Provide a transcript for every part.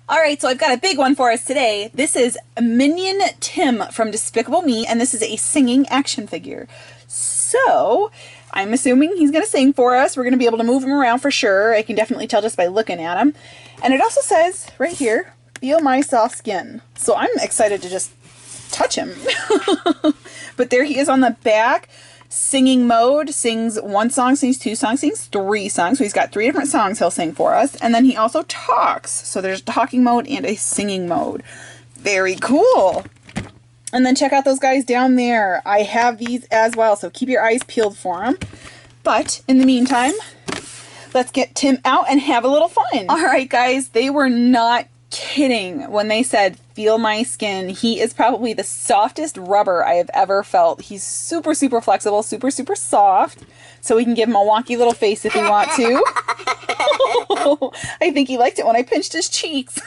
All right, so I've got a big one for us today. This is Minion Tim from Despicable Me, and this is a singing action figure. So I'm assuming he's going to sing for us. We're going to be able to move him around for sure. I can definitely tell just by looking at him. And it also says right here, feel my soft skin. So I'm excited to just touch him. But there he is on the back. Singing mode, sings one song, sings two songs, sings three songs. So he's got 3 different songs he'll sing for us. And then he also talks. So there's talking mode and a singing mode. Very cool. And then check out those guys down there. I have these as well, so keep your eyes peeled for them. But in the meantime, let's get Tim out and have a little fun. All right, guys, they were not kidding when they said, feel my skin. He is probably the softest rubber I have ever felt. He's super, super flexible, super, super soft. So we can give him a wonky little face if we want to. I think he liked it when I pinched his cheeks.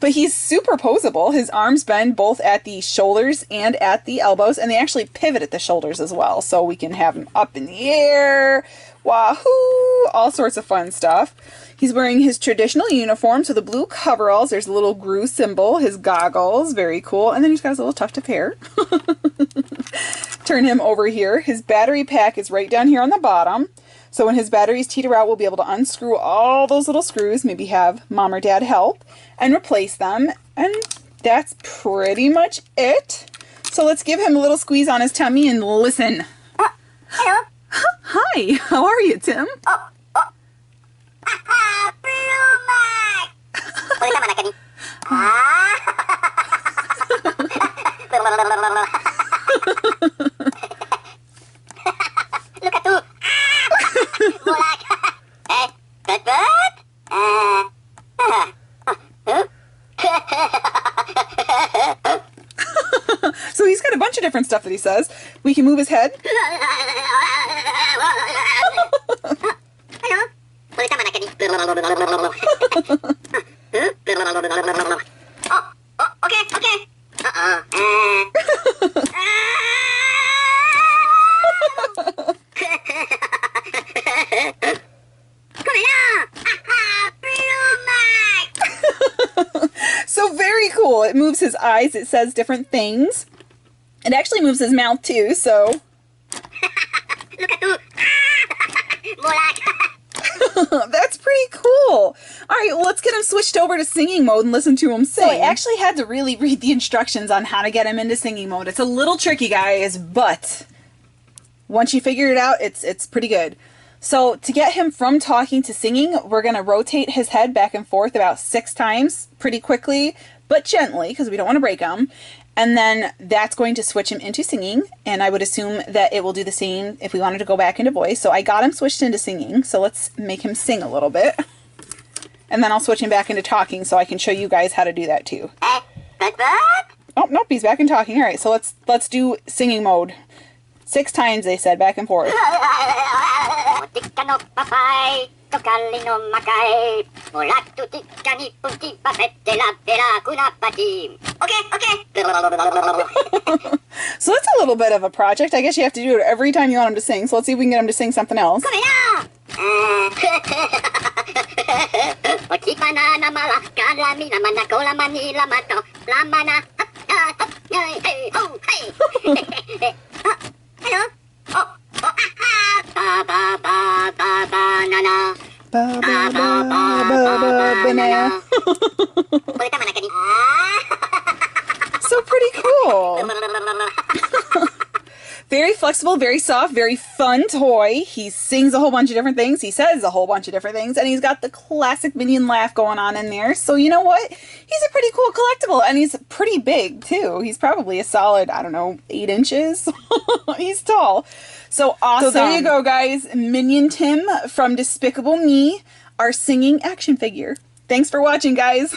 But he's super posable. His arms bend both at the shoulders and at the elbows, and they actually pivot at the shoulders as well. So we can have him up in the air, wahoo, all sorts of fun stuff. He's wearing his traditional uniform, so the blue coveralls, there's a little Gru symbol, his goggles, very cool, and then he's got his little tuft of hair. Turn him over here. His battery pack is right down here on the bottom, so when his batteries teeter out, we'll be able to unscrew all those little screws, maybe have mom or dad help, and replace them, and that's pretty much it. So let's give him a little squeeze on his tummy and listen. Hello. Hi, how are you, Tim? Look at you. Mulak. Good, good. So he's got a bunch of different stuff that he says. We can move his head. Hello. Okay, okay. So very cool. It moves his eyes. It says different things. It actually moves his mouth too, so. Look at you. Mulak. That's pretty cool. All right, well, let's get him switched over to singing mode and listen to him sing. So I actually had to really read the instructions on how to get him into singing mode. It's a little tricky, guys, but once you figure it out, it's pretty good. So to get him from talking to singing, we're going to rotate his head back and forth about 6 times pretty quickly, but gently, because we don't want to break him. And then that's going to switch him into singing, and I would assume that it will do the same if we wanted to go back into voice. So I got him switched into singing, so let's make him sing a little bit. And then I'll switch him back into talking so I can show you guys how to do that too. Oh, nope, he's back in talking. All right, so let's do singing mode. 6 times, they said, back and forth. Okay, okay. So that's a little bit of a project. I guess you have to do it every time you want him to sing. So let's see if we can get him to sing something else. Hello. Banana. So pretty cool. Very flexible, very soft, very fun toy. He sings a whole bunch of different things. He says a whole bunch of different things. And he's got the classic Minion laugh going on in there. So you know what? He's a pretty cool collectible. And he's pretty big, too. He's probably a solid, I don't know, 8 inches. He's tall. So awesome. So there you go, guys. Minion Tim from Despicable Me, our singing action figure. Thanks for watching, guys.